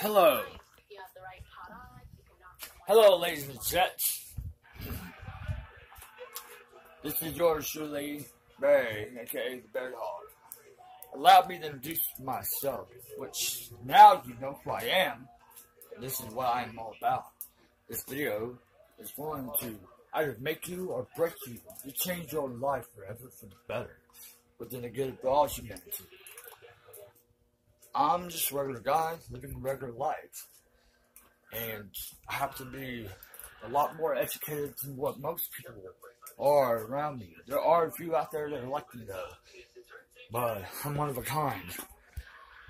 Hello. Hello, ladies and gents. This is yours truly, Barry, aka the Bear Dog. Allow me to introduce myself, which now you know who I am. This is what I am all about. This video is going to either make you or break you. To change your life forever for the better, within a good of all humanity. I'm just a regular guy living a regular life. And I happen to be a lot more educated than what most people are around me. There are a few out there that are like me though. But I'm one of a kind.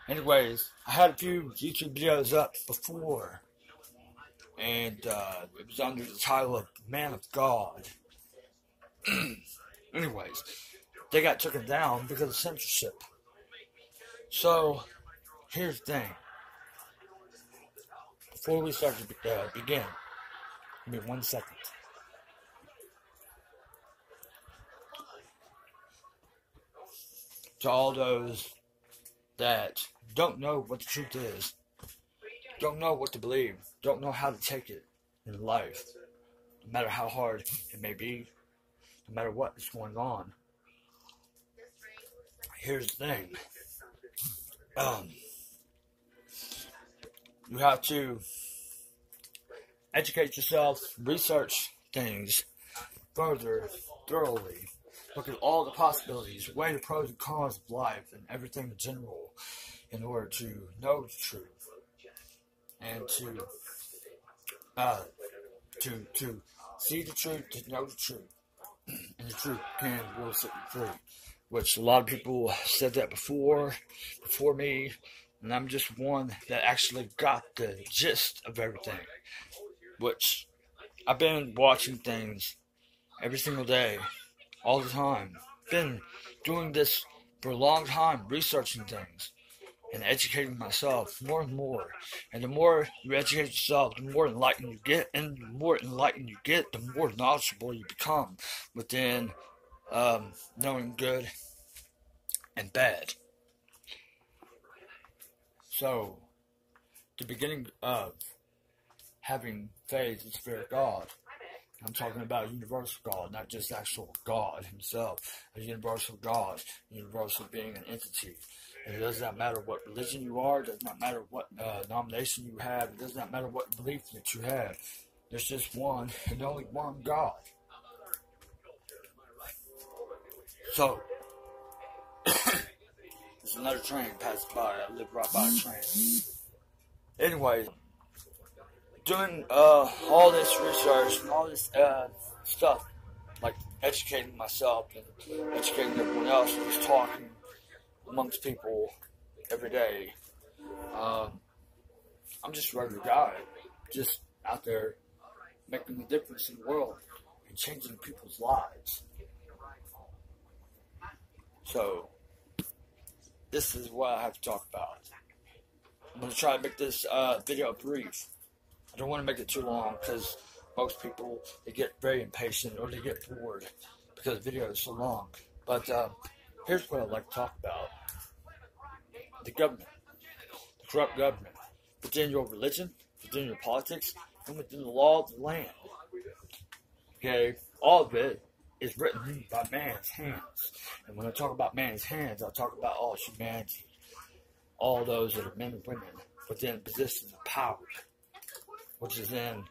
Anyways, I had a few YouTube videos up before. And it was under the title of Man of God. Anyways, they got taken down because of censorship. So, here's the thing. Before we start to begin, give me 1 second. To all those that don't know what the truth is, don't know what to believe, don't know how to take it in life, no matter how hard it may be, no matter what is going on. Here's the thing. You have to educate yourself, research things further, thoroughly. Look at all the possibilities, weigh the pros and cons of life and everything in general in order to know the truth. And to see the truth, to know the truth. And the truth will set you free. Which a lot of people said that before me. And I'm just one that actually got the gist of everything. Which, I've been watching things every single day, all the time. Been doing this for a long time, researching things. And educating myself more and more. And the more you educate yourself, the more enlightened you get. And the more enlightened you get, the more knowledgeable you become within knowing good and bad. So, the beginning of having faith in the Spirit of God, I'm talking about a universal God, not just actual God himself. A universal God, universal being an entity. And it does not matter what religion you are, it does not matter what denomination you have, it does not matter what belief that you have. There's just one and only one God. So, there's another train passing by. I live right by a train. Anyway, doing all this research and all this stuff, like educating myself and educating everyone else, and just talking amongst people every day. I'm just a regular guy, just out there making a difference in the world and changing people's lives. So, this is what I have to talk about. I'm going to try to make this video brief. I don't want to make it too long because most people, they get very impatient or they get bored because the video is so long. But here's what I'd like to talk about. The government. The corrupt government. Within your religion, within your politics, and within the law of the land. Okay? All of it is written by man's hands. And when I talk about man's hands, I'll talk about all humanity. All those that are men and women within positions of power, which is in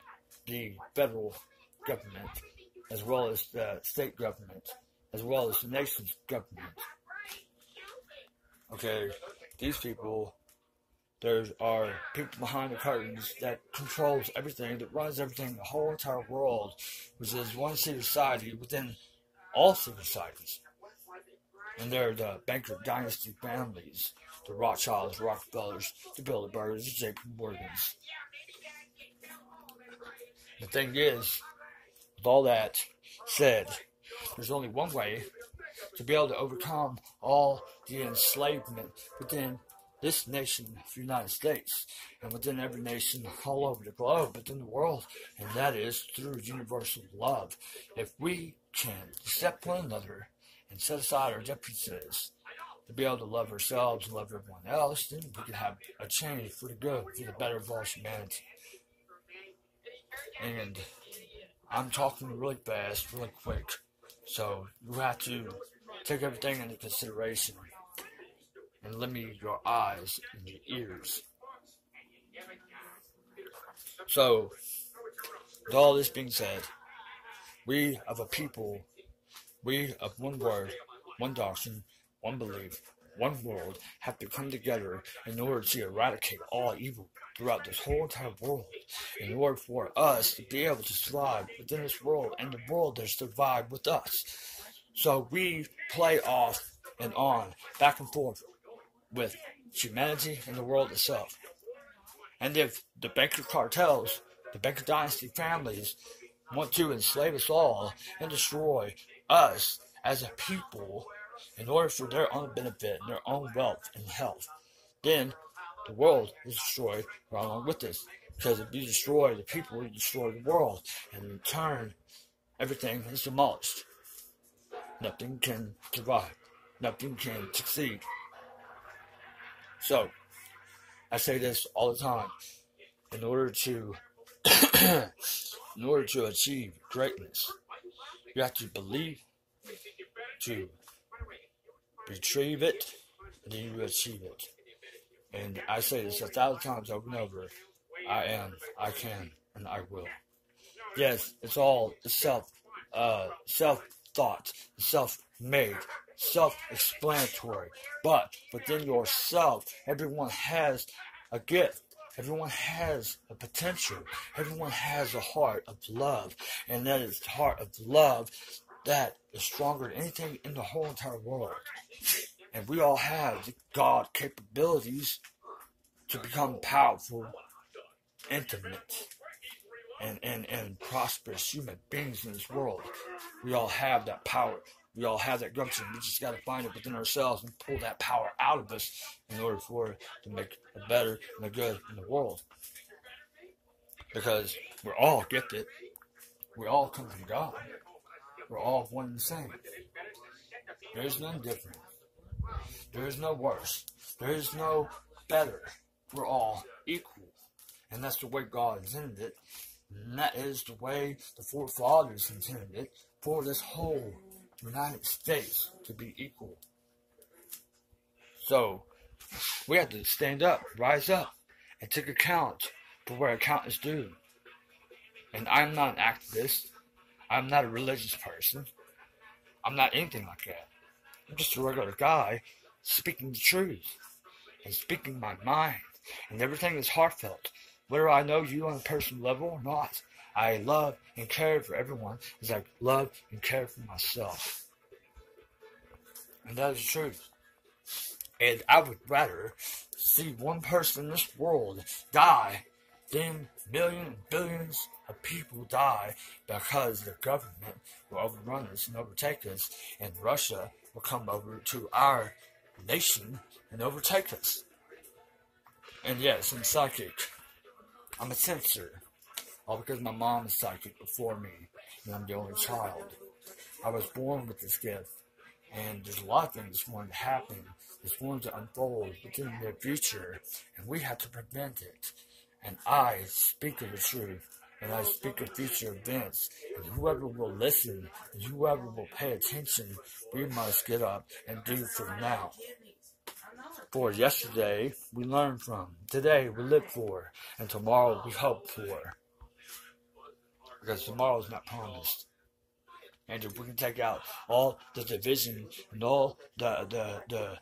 the federal government, as well as the state government, as well as the nation's government. Okay, these people, there are people behind the curtains that controls everything, that runs everything, the whole entire world, which is one secret society within all secret societies. And they're the Banker dynasty families, the Rothschilds, Rockefellers, the Bilderbergers, the J.P. Morgans. The thing is, with all that said, there's only one way to be able to overcome all the enslavement within this nation, the United States, and within every nation all over the globe, within the world, and that is through universal love. If we can accept one another and set aside our differences to be able to love ourselves and love everyone else, then we can have a change for the good, for the better of all humanity. And I'm talking really fast, really quick, so you have to take everything into consideration and limit your eyes and your ears. So, with all this being said, we of a people, we of one word, one doctrine, one belief, one world, have to come together in order to eradicate all evil throughout this whole entire world, in order for us to be able to survive within this world and the world to survive with us. So we play off and on, back and forth with humanity and the world itself. And if the banker cartels, the banker dynasty families, want to enslave us all and destroy us as a people in order for their own benefit and their own wealth and health, then the world is destroyed right along with this. Because if you destroy the people, you destroy the world. And in turn, everything is demolished. Nothing can survive. Nothing can succeed. So, I say this all the time. In order to achieve greatness, you have to believe, to retrieve it, and then you achieve it. And I say this 1,000 times over and over. I am, I can, and I will. Yes, it's all self-thought, self-made, self-explanatory. But within yourself, everyone has a gift. Everyone has a potential. Everyone has a heart of love. And that is the heart of love that is stronger than anything in the whole entire world. And we all have the God capabilities to become powerful, intimate, and prosperous human beings in this world. We all have that power. We all have that gumption. We just got to find it within ourselves and pull that power out of us in order for it to make a better and a good in the world. Because we're all gifted. We all come from God. We're all one and the same. There is none different. There is no worse. There is no better. We're all equal. And that's the way God intended it. And that is the way the forefathers intended it for this whole United States to be equal. So, we have to stand up, rise up, and take account for where account is due. And I'm not an activist. I'm not a religious person. I'm not anything like that. I'm just a regular guy speaking the truth and speaking my mind. And everything is heartfelt. Whether I know you on a personal level or not, I love and care for everyone as I love and care for myself. And that is the truth. And I would rather see one person in this world die than millions and billions of people die because the government will overrun us and overtake us, and Russia will come over to our nation and overtake us. And yes, I'm psychic. I'm a censor. All because my mom is psychic before me, and I'm the only child. I was born with this gift, and there's a lot of things that's going to happen, that's going to unfold within the future, and we have to prevent it. And I speak of the truth, and I speak of future events, and whoever will listen, and whoever will pay attention, we must get up and do for now. For yesterday, we learn from. Today, we live for. And tomorrow, we hope for. Because tomorrow is not promised. And if we can take out all the division and all the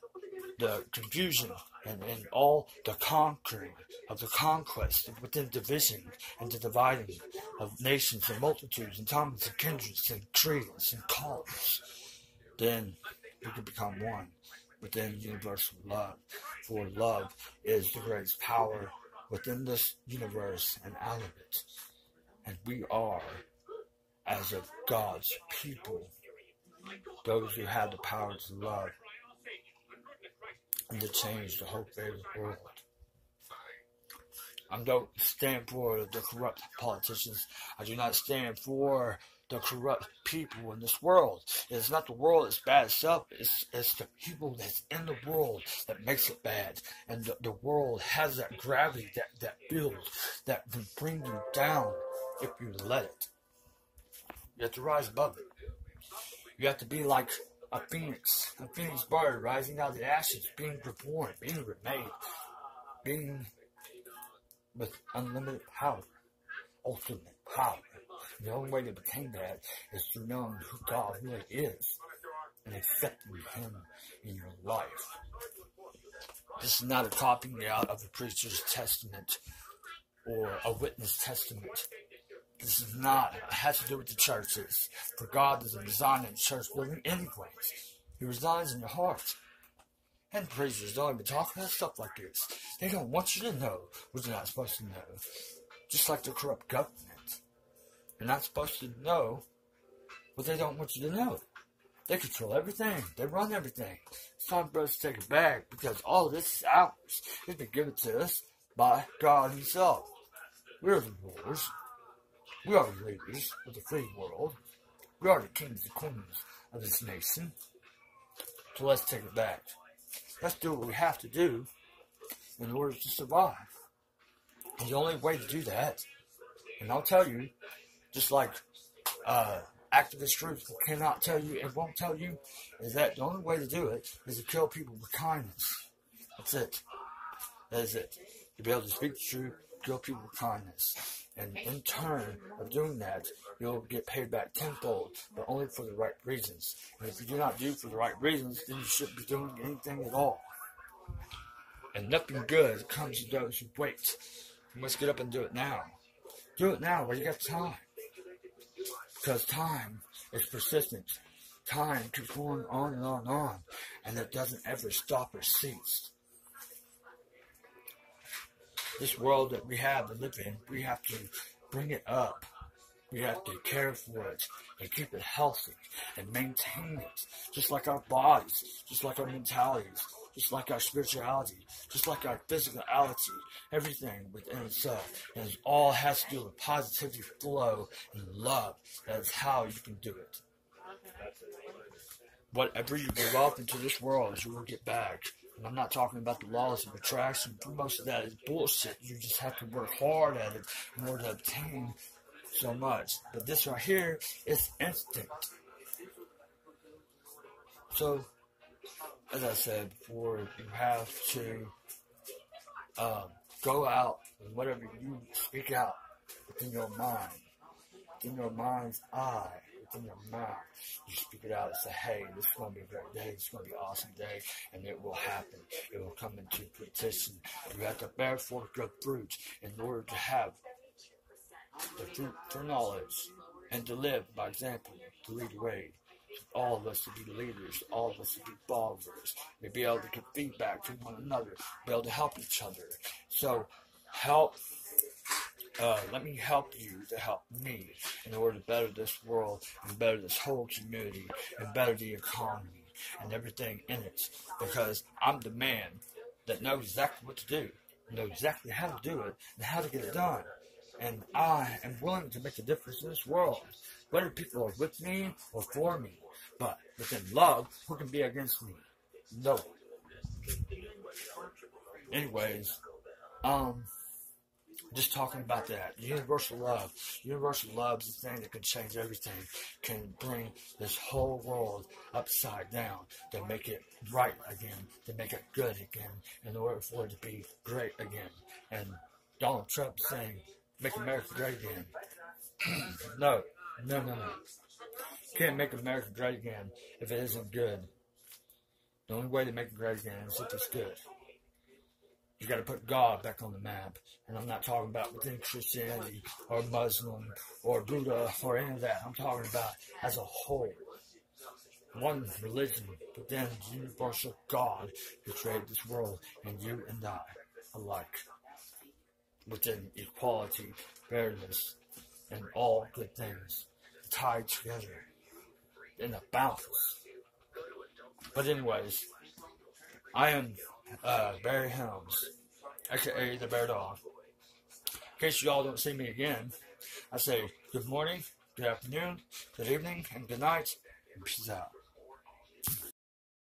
confusion and all the conquering of the conquest within division and the dividing of nations and multitudes and tongues and kindreds and creeds and colors, then we can become one within universal love. For love is the greatest power within this universe and out of it. And we are, as of God's people, those who have the power to love and to change the whole fate of the world. I don't stand for the corrupt politicians. I do not stand for the corrupt people in this world. It's not the world that's bad itself. It's the people that's in the world that makes it bad. And the world has that gravity, that build, that can bring you down if you let it. You have to rise above it. You have to be like a phoenix bird rising out of the ashes, being reborn, being remade, being with unlimited power, ultimate power. The only way to obtain that is through knowing who God really is and accepting Him in your life. This is not a copying out of a preacher's testament or a witness testament. This is not, it has to do with the churches. For God doesn't reside in the church building anyways. He resides in your heart. And preachers don't even talk about stuff like this. They don't want you to know what you're not supposed to know. Just like the corrupt government. You're not supposed to know what they don't want you to know. They control everything. They run everything. It's time for us to take it back because all of this is ours. It's been given to us by God Himself. We're the rulers. We are the leaders of the free world. We are the kings and queens of this nation. So let's take it back. Let's do what we have to do in order to survive. And the only way to do that, and I'll tell you, just like activist groups cannot tell you and won't tell you, is that the only way to do it is to kill people with kindness. That's it. That is it. To be able to speak the truth, kill people with kindness. And in turn of doing that, you'll get paid back tenfold, but only for the right reasons. And if you do not do for the right reasons, then you shouldn't be doing anything at all. And nothing good comes to those who wait. You must get up and do it now. Do it now while you got time. Because time is persistent. Time keeps going on and on and on. And it doesn't ever stop or cease. This world that we have to live in, we have to bring it up. We have to care for it and keep it healthy and maintain it. Just like our bodies, just like our mentalities, just like our spirituality, just like our physicality, everything within itself. And it all has to do with positivity, flow, and love. That is how you can do it. Whatever you give up into this world, you will get back. And I'm not talking about the laws of attraction. Most of that is bullshit. You just have to work hard at it in order to obtain so much. But this right here is instant. So, as I said before, you have to go out and whatever you speak out within your mind, within your mind's eye, within your mouth. You speak it out and say, hey, this is going to be a great day, this is going to be an awesome day, and it will happen. It will come into fruition. You have to bear forth good fruit in order to have the fruit for knowledge and to live by example, to lead the way. All of us to be leaders, all of us to be followers, to be able to give feedback to one another, be able to help each other. So, let me help you to help me in order to better this world and better this whole community and better the economy and everything in it. Because I'm the man that knows exactly what to do, knows exactly how to do it and how to get it done. And I am willing to make a difference in this world, whether people are with me or for me. But within love, who can be against me? No one. Anyways, just talking about that. Universal love. Universal love is the thing that can change everything. Can bring this whole world upside down. To make it right again. To make it good again. In order for it to be great again. And Donald Trump saying, make America great again. No. Can't make America great again if it isn't good. The only way to make it great again is if it's good. You got to put God back on the map. And I'm not talking about within Christianity or Muslim or Buddha or any of that. I'm talking about as a whole. One religion, but then the universal God who created this world and you and I alike. Within equality, fairness, and all good things tied together in a balance. But anyways, I am Barry Helms, aka the Bear Dog. In case y'all don't see me again, I say good morning, good afternoon, good evening, and good night. Peace out.